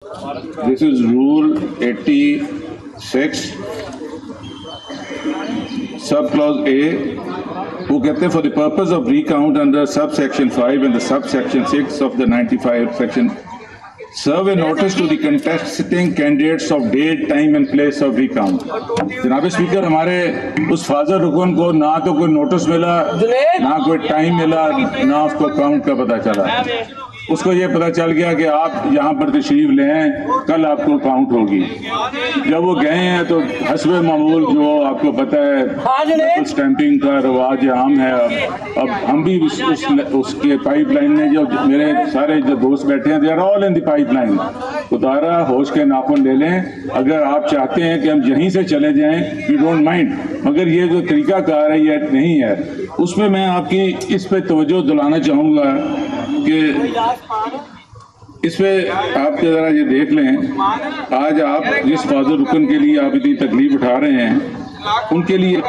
This is Rule 86, subclause A, वो कहते हैं for the purpose of recount under subsection 5 and the subsection 6 of the 95 section, serve a notice to the contesting candidates of date, time and place of recount. जनाब speaker, हमारे उस फाजर रुकन को ना तो कोई नोटिस मिला, ना कोई टाइम मिला, ना उसको काउंट का पता चला। उसको ये पता चल गया कि आप यहाँ पर तशरीफ लें, कल आपको काउंट होगी। जब वो गए हैं तो हस्बे मामूल जो आपको पता है स्टैंपिंग का रवाज आम है। अब हम भी उसके पाइपलाइन में जो मेरे सारे जो दोस्त बैठे हैं, they are all in the pipeline. उतारा होश के नाखून ले लें। अगर आप चाहते हैं कि हम यहीं से चले जाएं, वी डोंट माइंड, मगर ये जो तरीका कार है ये नहीं है। उसमें मैं आपकी इस पे तवज्जो दिलाना चाहूँगा कि इस पे आप जरा ये देख लें, आज आप जिस फाजर रुकन के लिए आप इतनी तकलीफ उठा रहे हैं, उनके लिए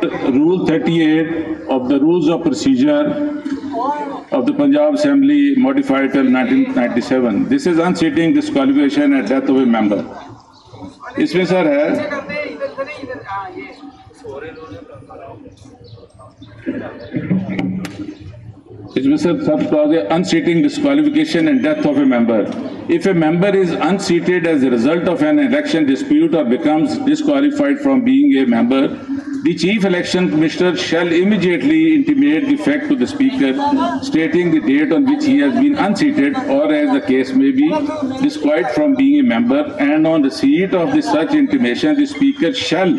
rule 38 of the rules of procedure of the Punjab Assembly modified till 1997. This is unseating, disqualification and death of a member. इसमें सर है इसमें सर सब क्लॉज है unseating, disqualification and death of a member. If a member is unseated as a result of an election dispute or becomes disqualified from being a member, the Chief Election Commissioner shall immediately intimate the fact to the Speaker, stating the date on which he has been unseated or, as the case may be, disqualified from being a member, and on receipt of such intimation, the Speaker shall,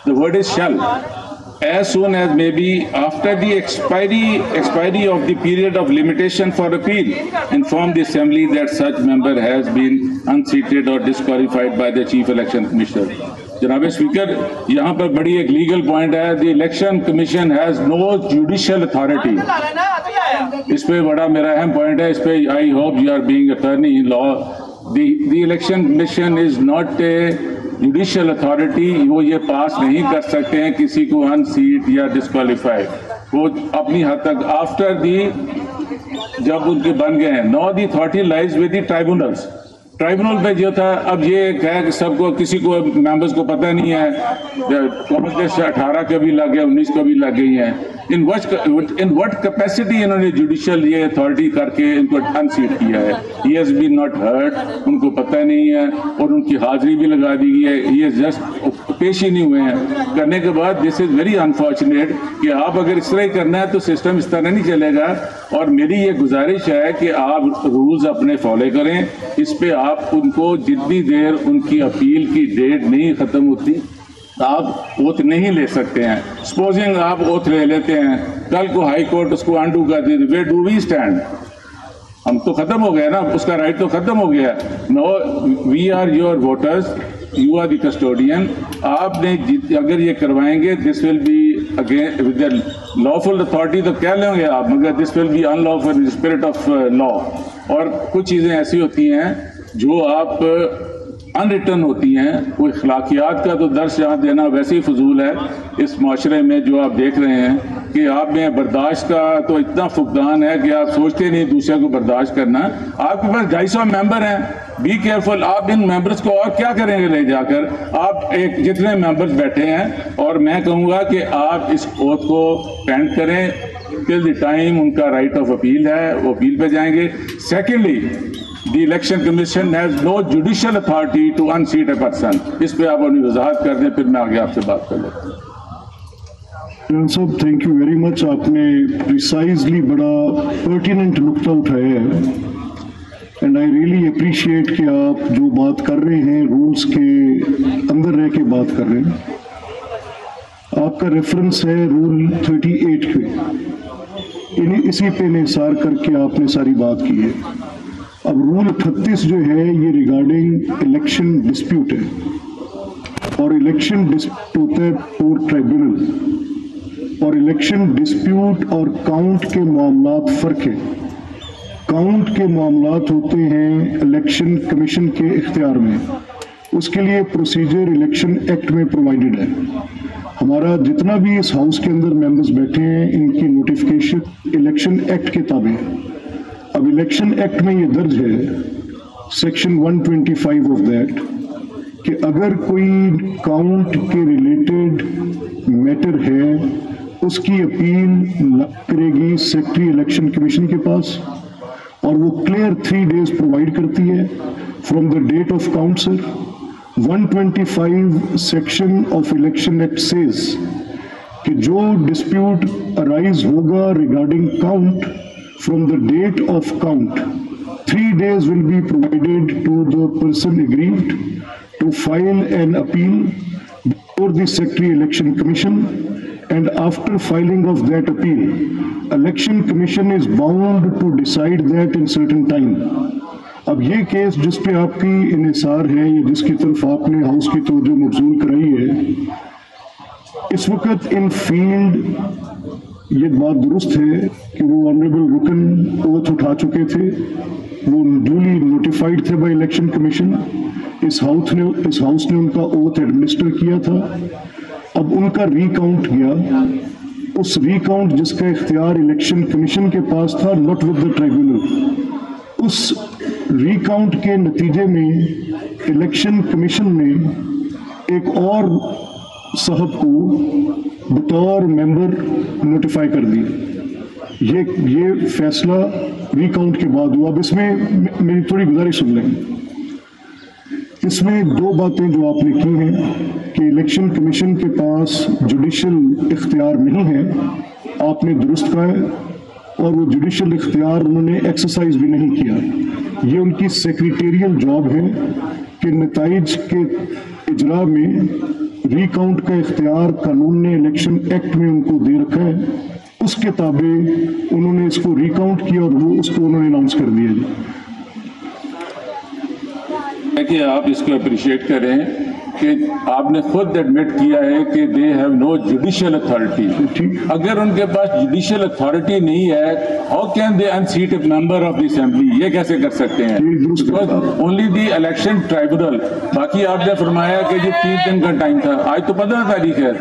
the word is shall, as soon as may be after the expiry of the period of limitation for appeal, inform the Assembly that such member has been unseated or disqualified by the Chief Election Commissioner. जनाब speaker, यहाँ पर बड़ी एक legal point है, the election commission has no judicial authority. इस पे बड़ा मेरा अहम पॉइंट है, इस पे I hope you are being attorney in law. The election commission is not a judicial authority. वो ये पास नहीं कर सकते हैं किसी को अनसीट या डिस्क्वालीफाई। वो अपनी हद तक आफ्टर दी जब उनके बन गए हैं, know the authority lies with the tribunals. Tribunal पे जो था, अब ये है कि सबको किसी को मेंबर्स को पता नहीं है, कांग्रेस 18 का भी लग गया, 19 का भी लग गई है। इन व्हाट कैपेसिटी इन्होंने जुडिशियल ये अथॉरिटी करके इनको अनसीट किया है? He has been not heard, उनको पता नहीं है और उनकी हाजिरी भी लगा दी गई है। ये जस्ट पेश ही नहीं हुए हैं। करने के बाद दिस इज वेरी अनफॉर्चुनेट कि आप अगर इस तरह ही करना है तो सिस्टम इस तरह नहीं चलेगा। और मेरी ये गुजारिश है कि आप रूल्स अपने फॉलो करें। इस पे आप उनको जितनी देर उनकी अपील की डेट नहीं खत्म होती आप ओथ नहीं ले सकते हैं। सपोजिंग आप ओथ ले लेते हैं, कल को हाई कोर्ट उसको अनडू कर दी, वे डू वी स्टैंड? हम तो खत्म हो गया ना, उसका राइट तो खत्म हो गया। No, we are your voters, you are the custodian. आपने अगर ये करवाएंगे, this will be again with the lawful authority तो कह लेंगे आप, मगर this will be unlawful in the spirit of law. और कुछ चीज़ें ऐसी होती हैं जो आप अनरिटन होती हैं। कोई अखलाकियात का तो दर्स यहाँ देना वैसे ही फजूल है इस माशरे में जो आप देख रहे हैं कि आप में बर्दाश्त का तो इतना फुकदान है कि आप सोचते नहीं दूसरे को बर्दाश्त करना। आपके पास 250 मेंबर हैं, बी केयरफुल। आप इन मेंबर्स को और क्या करेंगे ले जाकर? आप एक जितने मेंबर्स बैठे हैं, और मैं कहूँगा कि आप इस ओथ को पेंड करें टिल द टाइम उनका राइट ऑफ अपील है, वो अपील पे जाएंगे। Secondly, The Election Commission has no judicial authority to unseat a person. इस पे आप अपनी वजाहत कर दें, फिर मैं आगे आपसे बात कर लेता हूँ। साहब, थैंक यू वेरी मच। आपने प्रिसाइजली बड़ा पर्टिनेंट नुक्ता उठाया है एंड आई रियली अप्रिशिएट कि आप जो बात कर रहे हैं रूल्स के अंदर रह के बात कर रहे हैं। आपका रेफरेंस है रूल 38 पे, इसी पे निसार करके आपने सारी बात की है। अब रूल 38 जो है ये रिगार्डिंग इलेक्शन डिस्प्यूट है, और इलेक्शन डिस्प्यूट होता है बिफोर ट्राइब्यूनल, और इलेक्शन डिस्प्यूट और काउंट के मामलात फ़र्क है। काउंट के मामलात होते हैं इलेक्शन कमीशन के इख्तियार में, उसके लिए प्रोसीजर इलेक्शन एक्ट में प्रोवाइडेड है। हमारा जितना भी इस हाउस के अंदर मेंबर्स बैठे हैं, इनकी नोटिफिकेशन इलेक्शन एक्ट के ताबे है। अब इलेक्शन एक्ट में ये दर्ज है सेक्शन 125 ऑफ दैट कि अगर कोई काउंट के रिलेटेड मैटर है उसकी अपील करेगी सेक्रेटरी इलेक्शन कमीशन के पास, और वो क्लियर 3 days प्रोवाइड करती है from the date of count sir. 125 section of election act says कि जो डिस्प्यूट अराइज होगा regarding count from the date of count 3 days will be provided to the person aggrieved to file an appeal before the Secretary Election Commission, and after filing of that appeal, Election Commission is bound to decide that in certain time. अब ये case जिस पे आपकी इन्हिसार है या जिसकी तरफ आपने हाउस की तवज्जो मबजूल कराई है, इस वक्त इन फील्ड ये बात दुरुस्त है कि वो ऑनरेबल रुकन ओथ उठा चुके थे, वो ड्यूली नोटिफाइड थे बाय इलेक्शन कमीशन, इस हाउस ने उनका ओथ एडमिनिस्टर किया था। अब उनका रिकाउंट गया, उस रिकाउंट जिसका इख्तियार इलेक्शन कमीशन के पास था, नॉट विद द ट्राइब्यूनल, उस रिकाउंट के नतीजे में इलेक्शन कमीशन ने एक और साहब को बतौर मेंबर नोटिफाई कर दिया। ये फैसला रिकाउंट के बाद हुआ। अब इसमें मेरी थोड़ी गुजारिश सुन लें। इसमें 2 बातें जो आपने की हैं कि इलेक्शन कमीशन के पास जुडिशल इख्तियार नहीं है, आपने दुरुस्त कहा है, और वो जुडिशल इख्तियार उन्होंने एक्सरसाइज भी नहीं किया। ये उनकी सेक्रेटेरियल जॉब है कि नताइज के इजरा में रिकाउंट का इख्तियार कानून ने इलेक्शन एक्ट में उनको दे रखा है, उसके ताबे उन्होंने इसको रिकाउंट किया और वो उसको उन्होंने अनाउंस कर दिया। कि आप इसको अप्रिशिएट करें कि आपने खुद एडमिट किया है कि they have no judicial authority. अगर उनके पास जुडिशियल अथॉरिटी नहीं है, how can they unseat a member of the assembly? ये कैसे कर सकते हैं? Only the election tribunal. बाकी आपने फरमाया कि जो 3 दिन का टाइम था, आज तो 15 तारीख है,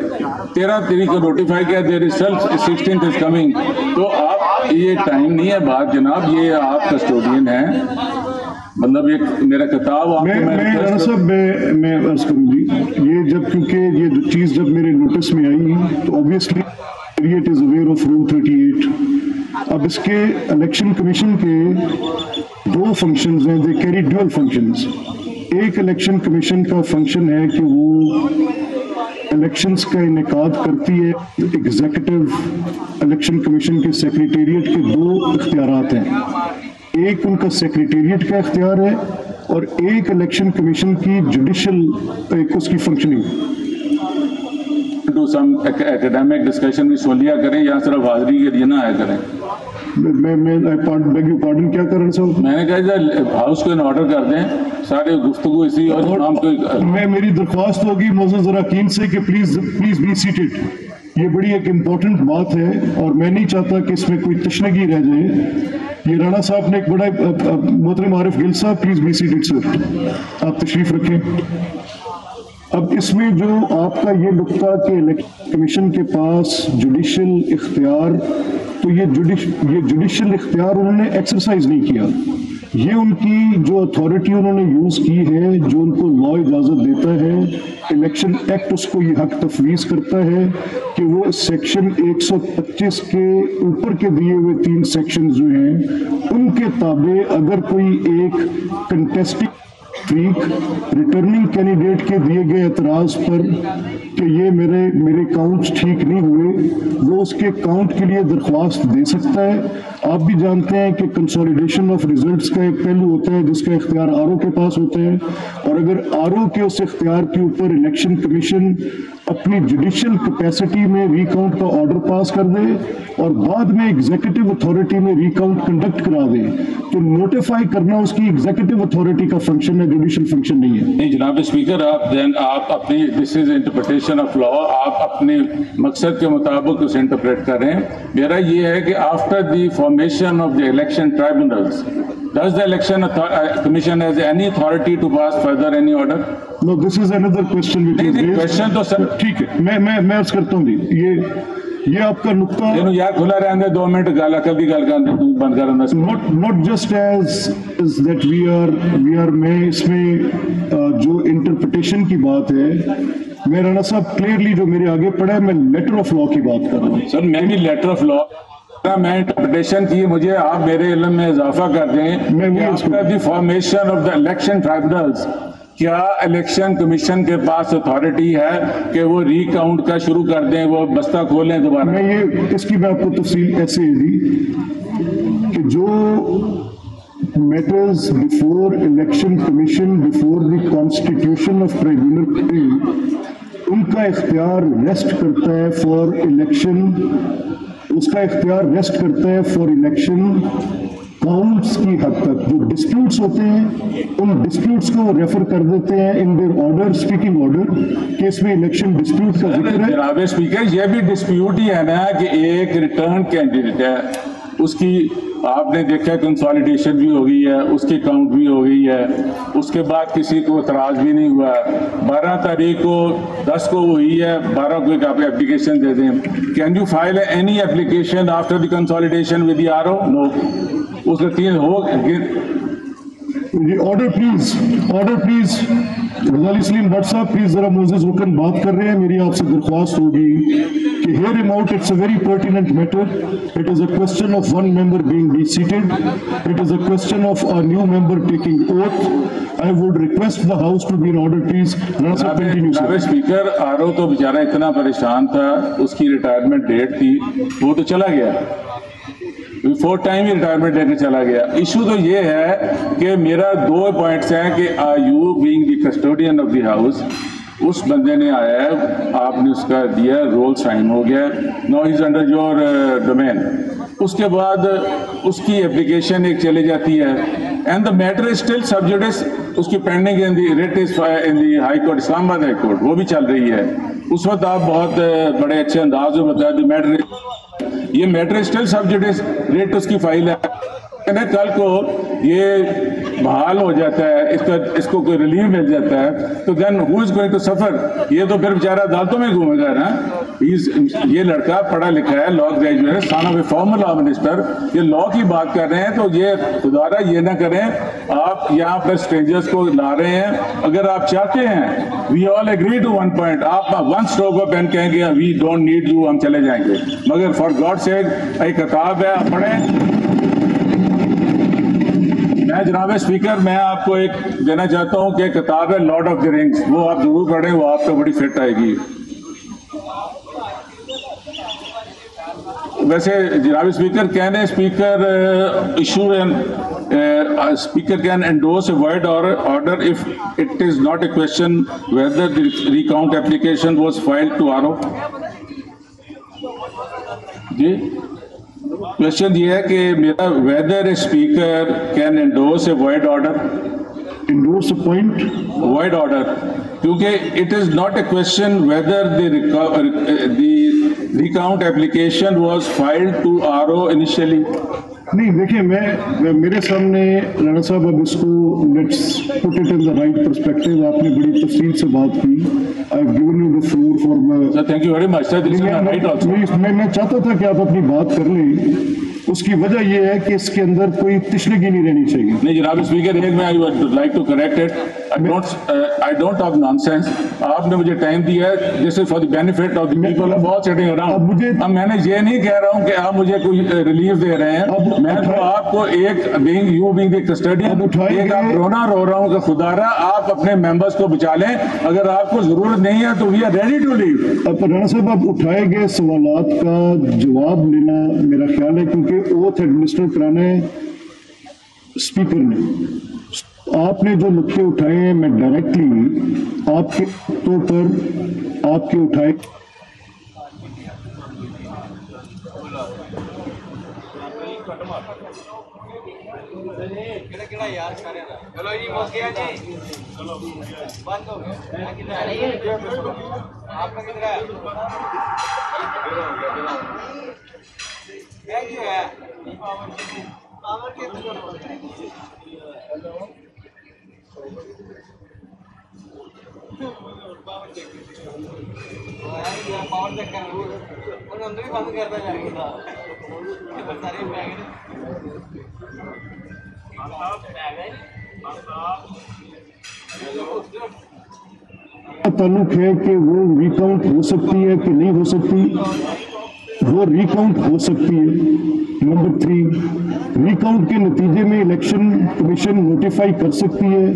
13 तारीख को नोटिफाई किया, there is 16th is coming. तो आप ये टाइम नहीं है बात जनाब, ये आप कस्टोडियन हैं, मतलब एक मेरा किताब मैं अर्ज करूंगी, ये जब क्योंकि ये चीज जब मेरे नोटिस में आई तो obviously it is aware of rule 38। अब इसके इलेक्शन कमीशन के 2 फंक्शंस हैं, दे कैरी ड्यूअल फंक्शंस। एक इलेक्शन कमीशन का फंक्शन है कि वो इलेक्शंस का इनेकाद करती है। एग्जीक्यूटिव इलेक्शन कमीशन के सेक्रेटेरिएट के 2 इख्तियारात हैं, एक उनका सेक्रेटेरिएट का इख्तियार है और एक इलेक्शन कमीशन की जुडिशियल एक उसकी functioning. To some academic discussion में सुन लिया करें, या सिर्फ हाजिरी के लिए ना आया करें। मैं बेग यू पार्डन क्या कर रहे हैं साहब? मैंने कहा हाउस को इन ऑर्डर कर दें, सारे गुफ्तगू इसी और नाम को। मेरी दरख्वास्त होगी मोअज़्ज़ज़ अरकान से कि प्लीज बी सीटेड। ये बड़ी एक इम्पोर्टेंट बात है और मैं नहीं चाहता कि इसमें कोई तशनगी रह जाए। ये राणा साहब ने एक बड़ा मोहतरम आरिफ गिल साहब, प्लीज बी सीटेड सर, आप तशरीफ रखें। अब इसमें जो आपका ये नुक्ता कि इलेक्शन कमीशन के पास जुडिशियल इख्तियार, तो ये जुडिशियल इख्तियार उन्होंने एक्सरसाइज नहीं किया। ये उनकी जो अथॉरिटी उन्होंने यूज की है, जो उनको लॉ इजाजत देता है, इलेक्शन एक्ट उसको ये हक तफवीज करता है कि वो सेक्शन 125 के ऊपर के दिए हुए 3 सेक्शन जो हैं उनके ताबे अगर कोई एक कंटेस्टिंग रिटर्निंग कैंडिडेट के दिए गए एतराज पर कि ये मेरे काउंट्स ठीक नहीं हुए, वो उसके काउंट के लिए दरख्वास्त दे सकता है। आप भी जानते हैं कि कंसोलिडेशन ऑफ रिजल्ट्स का एक पहलू होता है जिसका इख्तियार आरओ के पास होता है, और अगर आरओ के उस इख्तियार के ऊपर इलेक्शन कमीशन अपनी जुडिशियल कैपेसिटी में रिकाउंट का ऑर्डर पास कर दे और बाद में एग्जीक्यूटिव अथॉरिटी में रिकाउंट कंडक्ट करा दे, तो नोटिफाई करना उसकी एग्जीक्यूटिव अथॉरिटी का फंक्शन है, जुडिशियल फंक्शन नहीं है। नहीं जनाब स्पीकर, आप अपनी this is interpretation of law, आप अपने मकसद के मुताबिक उसे इंटरप्रेट कर रहे हैं। मेरा ये है कि after the formation of the election tribunals, does the election commission has any authority to pass further any order? No, this is another question which is raised. Question तो सर ठीक है, मैं अर्ज करता हूँ जी, یہ آپ کا نقطہ ਇਹਨੂੰ ਯਾਰ ਖੁੱਲਾ ਰਹਿਣ ਦੇ 2 ਮਿੰਟ ਗੱਲ ਅਕਲ ਦੀ ਗੱਲ ਕਰਨ ਤੂੰ ਬੰਦ ਕਰਨ ਦਾ not just as that we are میں اس میں جو انٹرپریٹیشن کی بات ہے میں رانا صاحب کلیئرلی جو میرے آگے پڑھا ہے میں لیٹر آف لا کی بات کر رہا ہوں. سر میں بھی لیٹر آف لا میں انٹرپریٹیشن کی مجھے آپ میرے علم میں اضافہ کر دیں کہ آپ کا the formation of the election tribunals کیا الیکشن کمیشن کے پاس اتھارٹی ہے کہ وہ ری کاؤنٹ کا شروع کر دیں وہ بستہ کھولیں دوبارہ؟ میں یہ اس کی میں آپ کو تفصیل ایسے دی کہ جو matters before election commission before the constitution of tribunal ان کا اختیار ریسٹ کرتا ہے فار الیکشن اس کا اختیار ریسٹ کرتا ہے فار الیکشن کاؤنٹس کی حد تک. جو ڈسپیوٹس ہوتے ہیں ان ڈسپیوٹس کو ریفر کر دیتے ہیں ان دیر آرڈر اسپیکنگ آرڈر کہ اس میں الیکشن ڈسپیوٹ کا ذکر ہے. جناب اسپیکر یہ بھی ڈسپیوٹ ہی ہے نا کہ ایک ریٹرن کینڈیڈیٹ ہے اس کی آپ نے دیکھا کنسالیڈیشن بھی ہو گئی ہے اس کی کاؤنٹ بھی ہو گئی ہے اس کے بعد کسی کو اعتراض بھی نہیں ہوا 12 تاریخ کو 10 کو ہوئی ہے 12 کو ایک آپ اپلیکیشن دے دیں. Can you file any application after the consolidation with the R O? No. اس کا 3 ہو order please Ghazali Saleem Butt sahib please ذرا موزز رکن بات کر رہے ہیں. میری آپ سے درخواست ہوگی کہ hear him out. It's a very pertinent matter. It is a question of one member being reseated. It is a question of a new member taking oath. I would request the house to be in order, please. جناب speaker R O تو بیچارہ اتنا پریشان تھا اس کی retirement date تھی وہ تو چلا گیا بفور ٹائم ہی ریٹائرمنٹ لے کے چلا گیا. ایشو تو یہ ہے کہ میرا 2 پوائنٹس ہیں کہ are you being the custodian of the house اس بندے نے آیا ہے آپ نے اس کا دیا رول سائن ہو گیا now is under your domain. اس کے بعد اس کی اپلیکیشن ایک چلے جاتی ہے and the matter is still subjects اس کی pending in the writ is in the high court Islamabad high court وہ بھی چل رہی ہے. اس وقت آپ بہت بڑے اچھے انداز میں بتایا دی میٹر یہ میٹر اسٹل سبجیکٹس ریٹ اس کی فائل ہے کل کو یہ بحال ہو جاتا ہے اس کو کوئی ریلیف مل جاتا ہے تو دین ہو از گوئنگ ٹو سفر. یہ تو پھر بیچارہ عدالتوں میں گھومے گا نا. یہ لڑکا پڑھا لکھا ہے law graduate son of a former law minister یہ لا کی بات کر رہے ہیں تو یہ خدارہ یہ نہ کریں آپ یہاں پر اسٹرینجرز کو لا رہے ہیں. اگر آپ چاہتے ہیں وی آل ایگری ٹو 1 پوائنٹ آپ 1 اسٹروک آف پین کہیں گے وی ڈونٹ نیڈ یو ہم چلے جائیں گے مگر فار گاڈ سیک ایک کتاب ہے آپ پڑھیں. میں جناب اسپیکر میں آپ کو ایک دینا چاہتا ہوں کہ کتاب ہے لارڈ آف دی رنگز وہ آپ ضرور پڑھیں وہ آپ کو بڑی فٹ آئے گی. ویسے جناب speaker can a speaker issue speaker can endorse a void order if it is not a question whether the recount application was filed to RO. جی کوشچن یہ ہے کہ میرا whether a speaker can endorse a void order. Endorse a point? Void order. کیونکہ it is not a question whether the recount application was filed to RO initially. نہیں دیکھیں میں میرے سامنے رانا صاحب اب اس کو let's put it in the right perspective آپ نے بڑی تفصیل سے بات کی. I have given you the floor for thank you very much. میں چاہتا تھا کہ آپ اپنی بات کر لیں. اس کی وجہ یہ ہے کہ اس کے اندر کوئی تشنگی نہیں رہنی چاہیے. نہیں جناب اسپیکر ایک میں I like to correct it. I don't talk nonsense. آپ نے مجھے ٹائم دیا ہے this is for the benefit of the people of all sitting around. اب میں نے یہ نہیں کہہ رہا ہوں کہ آپ مجھے کوئی ریلیف دے رہے ہیں. میں تو آپ کو ایک بینگ دی کسٹڈین ایک آپ رونا رو رہا ہوں کہ خدا را آپ اپنے ممبرس کو بچا لیں. اگر آپ کو ضرورت نہیں ہے تو وی آر ریڈی ٹو لیو. اب رانا صاحب آپ اٹھائے گئے سوالات کا جواب لینا میرا خیال ہے کیونکہ اوتھ ایڈمنسٹر کرانا ہے اسپیکر نے. آپ نے جو نقطے اٹھائے ہیں میں ڈائریکٹلی آپ کے نقطوں پر آپ کے اٹھائے ताल्लुक है कि वो रिकाउंट हो सकती है कि नहीं हो सकती, वो रिकाउंट हो सकती है। नंबर 3, रिकाउंट के नतीजे में इलेक्शन कमीशन नोटिफाई कर सकती है,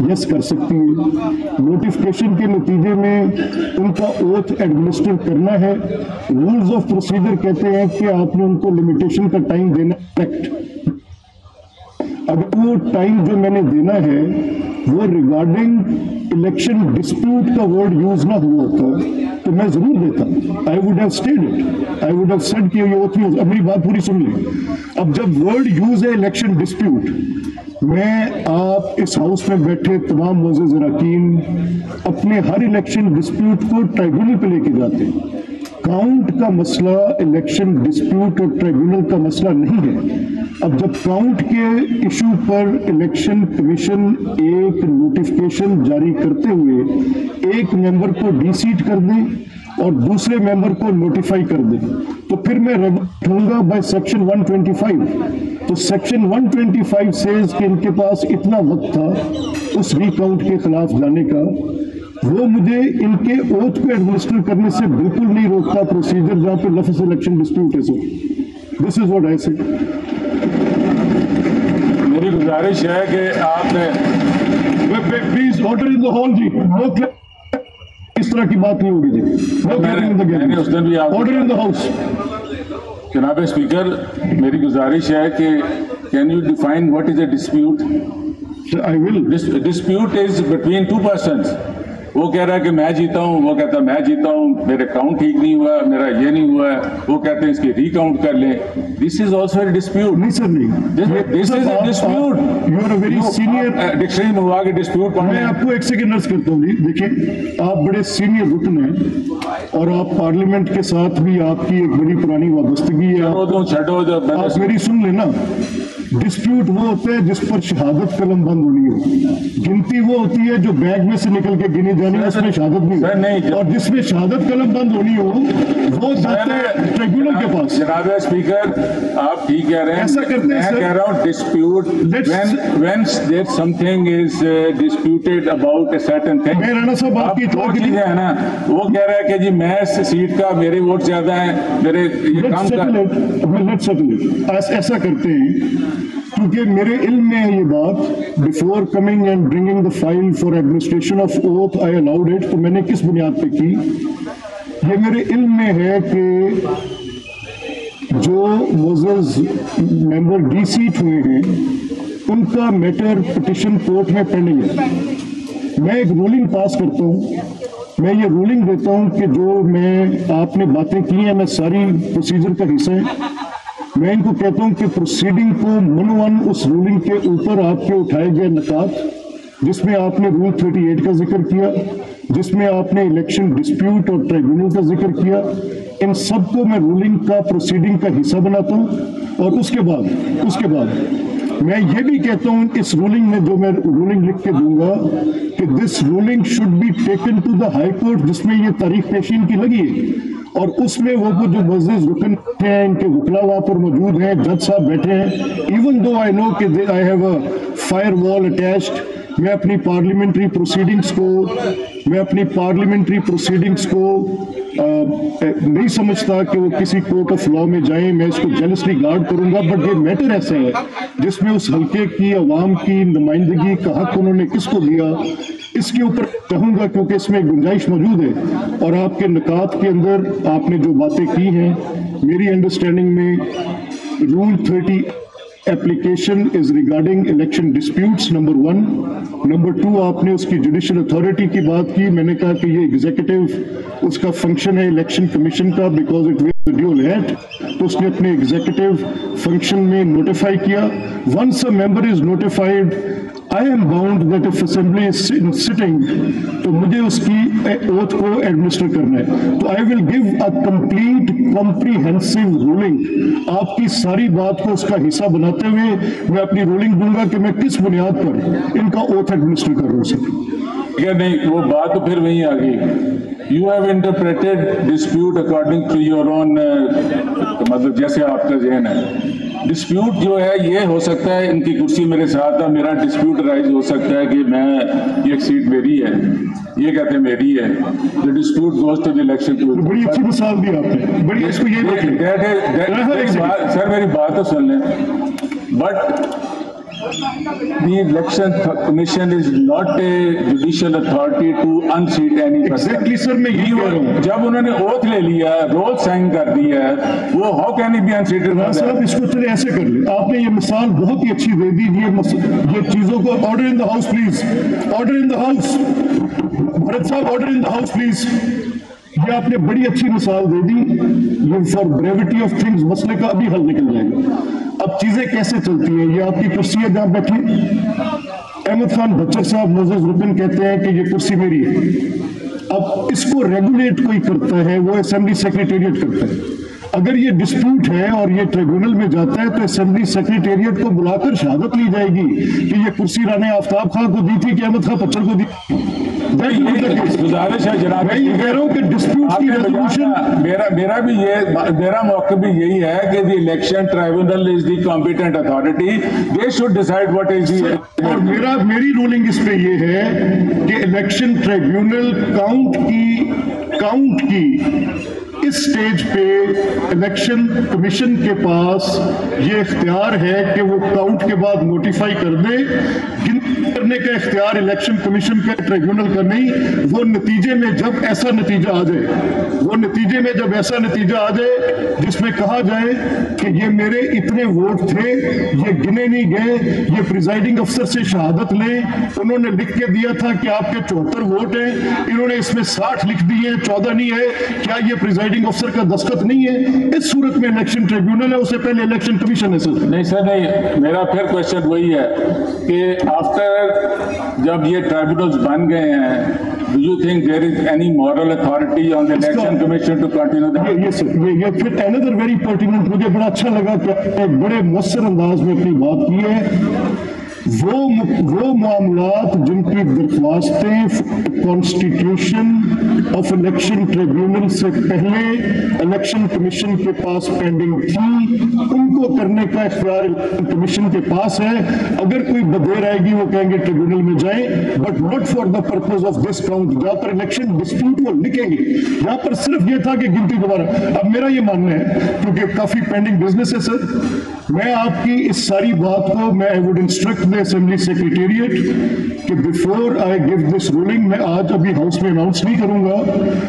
यस कर सकती है। नोटिफिकेशन के नतीजे में उनका ओथ एडमिनिस्टर करना है। रूल्स ऑफ प्रोसीजर कहते हैं कि आपने उनको लिमिटेशन का टाइम देना है। अगर वो टाइम जो मैंने देना है वो रिगार्डिंग इलेक्शन डिस्प्यूट का वर्ड यूज ना हुआ होता तो मैं जरूर देता। I would have stayed it, I would have said कि ये ओथ यूज। अब मेरी बात पूरी सुन लें। अब जब वर्ड यूज है इलेक्शन डिस्प्यूट, मैं आप इस हाउस में बैठे तमाम मोअज़्ज़िज़ अरकान अपने हर इलेक्शन डिस्प्यूट को ट्राइब्यूनल पे लेके जाते हैं। काउंट का मसला इलेक्शन डिस्प्यूट और ट्राइब्यूनल का मसला नहीं है। अब जब काउंट के इशू पर इलेक्शन कमीशन एक नोटिफिकेशन जारी करते हुए एक मेंबर को डीसीट कर दे और दूसरे मेंबर को नोटिफाई कर दे तो फिर मैं रखूंगा बाय सेक्शन 125। तो सेक्शन 125 सेज कि इनके पास इतना वक्त था उस रिकाउंट के खिलाफ जाने का। वो मुझे इनके ओथ को एडमिनिस्टर करने से बिल्कुल नहीं रोकता प्रोसीजर जहां पे लफ्ज़ इलेक्शन डिस्प्यूट है। Sir this is what I say. मेरी गुजारिश है कि आपने please order in the hall जी। नो, इस तरह की बात नहीं होगी जी। मैंने उस दिन भी ऑर्डर इन द हाउस। जनाब स्पीकर, मेरी गुजारिश है कि can you define what is a dispute? I will. Dispute is between two persons. वो कह रहा है कि मैं जीता हूँ, वो कहता है मैं जीता हूँ, मेरे काउंट ठीक नहीं हुआ, मेरा ये नहीं हुआ है, वो कहते हैं इसकी रिकाउंट कर लें। This is also a dispute. नहीं सर, नहीं, this is a dispute. You are a very senior. Dictionary में हुआ कि डिस्प्यूट। मैं आपको एक सेकंड अर्ज करता हूँ जी। देखिए, आप बड़े सीनियर रुकन हैं और आप पार्लियामेंट के साथ भी आपकी एक बड़ी पुरानी वाबस्तगी है। आप मेरी सुन लेना। डिस्प्यूट वो होता है जिस पर शहादत कलम बंद होनी हो। गिनती वो होती है जो बैग में से निकल के गिनी जानी, उसमें शहादत नहीं। और जिसमें शहादत कलम बंद होनी हो वो जाते हैं ट्रिब्यूनल के पास। जनाब स्पीकर, आप ठीक कह रहे हैं। ऐसा करते हैं मैं कह रहा हूँ dispute when there something is disputed about a certain thing। मैं राणा साहब आपकी इत्तला के लिए है ना, वो कह रहा है कि जी मैं सीट का मेरे वोट ज्यादा है, मेरे ये काम का। ऐसा करते हैं क्योंकि मेरे इल्म में है ये बात। Before coming and bringing the file for administration of oath I allowed it. तो मैंने किस बुनियाद पे की, ये मेरे इल्म में है कि जो मोअज़्ज़िज़ मेंबर डीसीट हुए हैं उनका मैटर पिटिशन कोर्ट में पेंडिंग है। मैं एक रूलिंग पास करता हूँ, मैं ये रूलिंग देता हूँ कि जो मैं आपने बातें की हैं मैं सारी प्रोसीजर का हिस्सा है। मैं इनको कहता हूं कि प्रोसीडिंग को मनोवन उस रूलिंग के ऊपर आपके उठाए गए नकात, जिसमें आपने रूल 38 का जिक्र किया, जिसमें आपने इलेक्शन डिस्प्यूट और ट्राइब्यूनल का जिक्र किया, इन सब को मैं रूलिंग का प्रोसीडिंग का हिस्सा बनाता हूं। और उसके बाद मैं ये भी कहता हूं इस रूलिंग में जो मैं रूलिंग लिख के दूंगा कि this ruling should be taken to the high court, जिसमें ये तारीख पेशी इनकी लगी है और उसमें वो जो मुअज़्ज़िज़ रुकन हैं इनके वकला वहाँ पर मौजूद हैं, जज साहब बैठे हैं। इवन दो आई नो कि I have a fire wall attached, मैं अपनी पार्लियामेंट्री प्रोसीडिंग्स को नहीं समझता कि वो किसी कोर्ट ऑफ लॉ में जाएं। मैं इसको जेलसली गार्ड करूंगा। बट ये मैटर ऐसा है जिसमें उस हल्के की आवाम की नुमाइंदगी का हक उन्होंने किसको दिया, इसके ऊपर कहूंगा क्योंकि इसमें गुंजाइश मौजूद है। और आपके निकात के अंदर आपने जो बातें की हैं, मेरी अंडरस्टैंडिंग में rule 30 application is regarding election disputes, number 1। Number 2, आपने उसकी जुडिशियल अथॉरिटी की बात की। मैंने कहा कि ये एग्जीक्यूटिव उसका फंक्शन है इलेक्शन कमीशन का, because it will dual head, तो उसने अपने एग्जीक्यूटिव फंक्शन में नोटिफाई किया। Once a member is notified, I am bound that if assembly is sitting, तो मुझे उसकी ओथ को एडमिनिस्टर करना है। तो I will give a complete comprehensive ruling. आपकी सारी बात को उसका हिस्सा बनाते हुए मैं अपनी रूलिंग दूंगा कि मैं किस बुनियाद पर इनका ओथ एडमिनिस्टर कर रहा हूं। ٹھیک ہے نہیں وہ بات تو پھر وہیں آ گئی. You have interpreted dispute according to your own مطلب جیسے آپ کا ذہن ہے. ڈسپیوٹ جو ہے یہ ہو سکتا ہے ان کی کرسی میرے ساتھ ہے, میرا ڈسپیوٹ رائز ہو سکتا ہے کہ میں ایک سیٹ میری ہے, یہ کہتے ہیں میری ہے. The dispute goes to the election to بڑی اچھی مثال دی آپ نے, بڑی اس کو یہ سر میری بات تو سن لیں. But the election commission is not a judicial authority to unseat any person. Exactly sir میں یہی کہہ رہا ہوں. جب انہوں نے اوتھ لے لیا, رول سائن کر دیا ہے, وہ how can he be unseated? صاحب اس کو چلے ایسے کر لیں, آپ نے یہ مثال بہت ہی اچھی دے دی. یہ چیزوں کو order in the house please, order in the house, Bharat sahib order in the house please. یہ آپ نے بڑی اچھی مثال دے دی. یہ فار بریوٹی آف تھنگز مسئلے کا ابھی حل نکل جائے گا. اب چیزیں کیسے چلتی ہیں, یہ آپ کی کرسی ہے جہاں بیٹھے. احمد خان بچر صاحب معزز رکن کہتے ہیں کہ یہ کرسی میری ہے. اب اس کو ریگولیٹ کوئی کرتا ہے, وہ اسمبلی سیکریٹریٹ کرتا ہے. اگر یہ ڈسپیوٹ ہے اور یہ ٹریبیونل میں جاتا ہے تو اسمبلی سیکریٹریٹ کو بلا کر شہادت لی جائے گی کہ یہ کرسی رانا آفتاب خان کو دی تھی کہ احمد خان بچر کو دی. گزارش ہے جناب, میں یہ کہہ رہا ہوں کہ ڈسپیوٹ کی ریزولوشن میرا بھی یہ میرا موقع بھی یہی ہے کہ the election tribunal is the competent authority, they should decide what is the. اور میری رولنگ اس پہ یہ ہے کہ الیکشن ٹرائبونل کاؤنٹ کی اس سٹیج پہ الیکشن کمیشن کے پاس یہ اختیار ہے کہ وہ کاؤنٹ کے بعد نوٹیفائی کر دے. گنتی کرنے کا اختیار الیکشن کمیشن کا, ٹریبیونل کا نہیں. وہ نتیجے میں جب ایسا نتیجہ آ جائے جس میں کہا جائے کہ یہ میرے اتنے ووٹ تھے, یہ گنے نہیں گئے, یہ پریزائڈنگ افسر سے شہادت لیں, انہوں نے لکھ کے دیا تھا کہ آپ کے 74 ووٹ ہیں, انہوں نے اس میں 60 لکھ دیے, 14 نہیں ہے, کیا یہ پریزائڈنگ افسر کا دستخط نہیں ہے؟ اس صورت میں الیکشن ٹریبیونل ہے, اس سے پہلے الیکشن کمیشن ہے. سر نہیں سر نہیں, میرا پھر کوشچن وہی ہے کہ آفٹر جب یہ ٹرائبونلز بن گئے ہیں, do you think there is any moral authority on the election commission to continue that? یہ پھر another very pertinent, مجھے بڑا اچھا لگا کہ بڑے مؤثر انداز میں اپنی بات کی ہے. وہ معاملات جن کی درخواستیں کانسٹیٹیوشن آف الیکشن ٹریبیونل سے پہلے الیکشن کمیشن کے پاس پینڈنگ تھی, ان کو کرنے کا اختیار الیکشن کمیشن کے پاس ہے. اگر کوئی بدیر آئے گی وہ کہیں گے ٹریبیونل میں جائیں, but not for the purpose of this count. جہاں پر الیکشن ڈسپیوٹ وہ لکھیں گے, جہاں پر صرف یہ تھا کہ گنتی دوبارہ. اب میرا یہ ماننا ہے کیونکہ کافی پینڈنگ بزنس ہے سر, میں آپ کی اس ساری بات کو میں I would instruct assembly secretariat کہ before I give this ruling, میں آج ابھی ہاؤس میں اناؤنس نہیں کروں گا,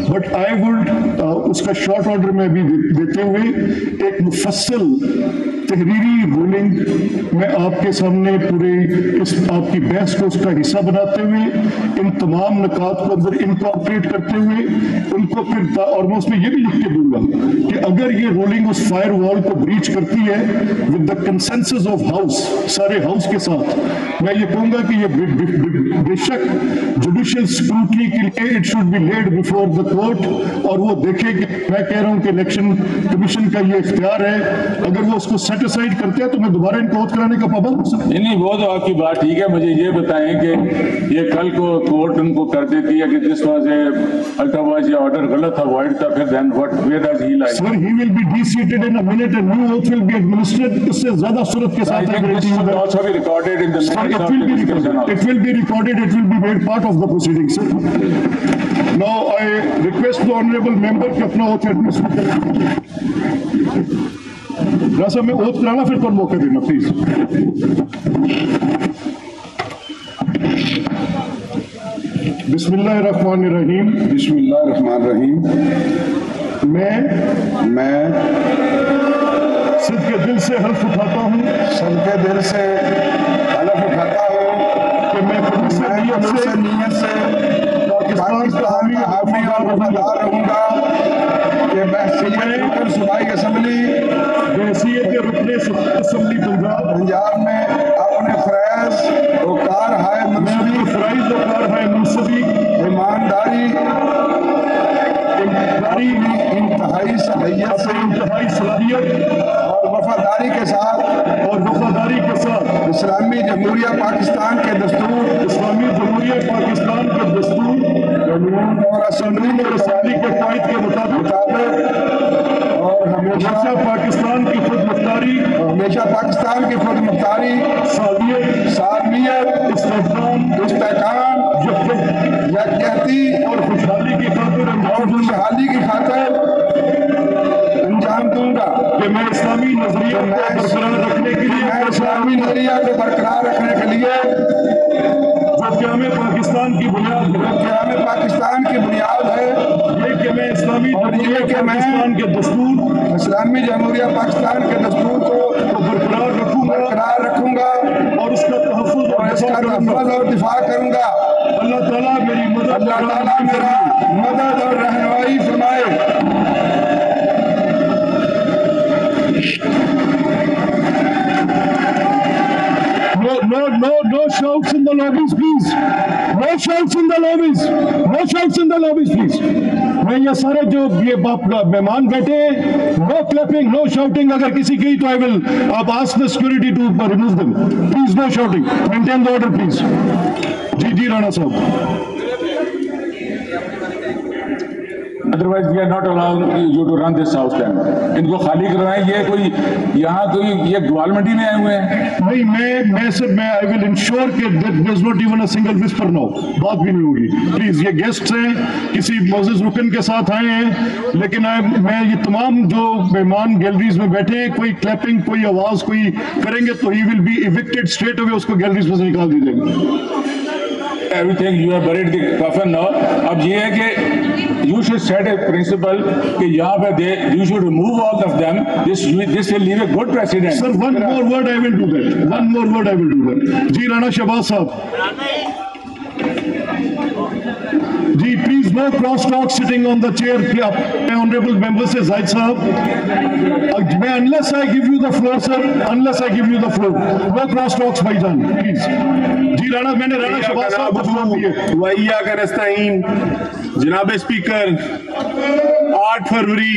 بٹ آئی وڈ اس کا شارٹ آرڈر میں بھی دیتے ہوئے ایک مفصل تحریری رولنگ میں آپ کے سامنے پورے آپ کی بحث کو اس کا حصہ بناتے ہوئے, ان تمام نکات کو اندر انکارپوریٹ کرتے ہوئے ان کو پھر, اور میں اس میں یہ بھی لکھ کے دوں گا کہ اگر یہ رولنگ اس فائر وال کو بریچ کرتی ہے with the consensus of house, سارے ہاؤس کے ساتھ, میں یہ کہوں گا کہ یہ بے شک جوڈیشل اسکروٹنی کے لیے it should be laid before the court, اور وہ دیکھے کہ میں کہہ رہا ہوں کہ الیکشن کمیشن کا یہ اختیار ہے. اگر وہ اس کو سیٹ اسائڈ کرتے ہیں تو میں دوبارہ ان کو اوتھ کرانے کا پابند ہو سکتا. نہیں وہ تو آپ کی بات ٹھیک ہے, مجھے یہ بتائیں کہ یہ کل کو کورٹ ان کو کر دیتی ہے کہ جس واز اے الٹاواز یہ آرڈر غلط تھا, وائڈ تھا, پھر then what where does he like? Sir he will be deseated in a minute and new oath will be administered. اس سے زیادہ صورت کے ساتھ it will be recorded, it will be made part of the proceedings, sir. Now I request the honorable member کہ اپنا oath administer کریں. راہ میں oath کرانا پھر تو موقع دینا پلیز. بسم اللہ الرحمن الرحیم. بسم اللہ الرحمن الرحیم. میں صدق دل سے حلف اٹھاتا ہوں کہ میں نیت سے پاکستان کا حامی اور وفادار رہوں گا کہ میں صوبائی اسمبلی بحیثیت رکن اسمبلی پنجاب میں اپنے فرائض و کارہائے منصبی ایمانداری انتہائی صلاحیت اور وفاداری کے ساتھ اسلامی جمہوریہ پاکستان کے دستور पाकिस्तान के दस्तूर और असम्बली के कायद के मुताबिक और हमेशा पाकिस्तान की खुद मुख्तारी, हमेशा पाकिस्तान की खुद मुख्तारी, सालमियत, इस्तेहकाम, यकजहती और खुशहाली की खातिर अंजाम दूंगा कि मैं इस्लामी नजरिया को बरकरार रखने के लिए इस्लामी नजरिया को बरकरार रखने के लिए जो क़याम पाकिस्तान की बुनियाद है, क़याम पाकिस्तान की बुनियाद है, ये कि मैं इस्लामी ये कि मैं पाकिस्तान के दस्तूर, इस्लामी जमहूरिया पाकिस्तान के दस्तूर को बरकरार रखूंगा और उसका तहफ़्फ़ुज़ और इसका तहफ़्फ़ुज़ और दिफा करूंगा। अल्लाह ताला मेरी मदद, अल्लाह ताला मेरा मदद और रहनुमाई फरमाए। No shouts in the lobbies, please. No shouts in the lobbies. No shouts in the lobbies, please. मैं ये सारे जो ये मेहमान बैठे, no clapping, no shouting. अगर किसी की तो I will ask the security to remove them. Please, no shouting. Maintain the order, please. जी राणा साहब. Otherwise, we are not allowing you to run this house then. इनको खाली करवाएं, ये कोई यहाँ कोई ये गवर्नमेंट ही में आए हुए हैं। नहीं, मैं I will ensure कि there's not even a single whisper now. बात भी नहीं होगी। प्लीज, ये गेस्ट हैं, किसी मोअज़्ज़िज़ रुकन के साथ आए हैं, लेकिन मैं ये तमाम जो मेहमान गैलरीज में बैठे हैं, कोई क्लैपिंग, कोई आवाज कोई करेंगे तो he will be evicted straight away, उसको गैलरीज में से निकाल दी जाएगी। Everything you have buried the coffin now. अब ये है कि you should set a principle कि यहाँ पे you should remove all of them. This will leave a good precedent. Sir, one more word I will do that. One more word I will do that. जी राणा शहबाज साहब. जी, please no cross talk sitting on the chair. Honorable members से जाहिद साहब, unless I give you the floor, sir, unless I give you the floor, no cross talks भाईजान, please. जी राणा, मैंने राणा शहबाज साहब को floor दिए. वैया का नस्ताइन जनाब स्पीकर 8 फरवरी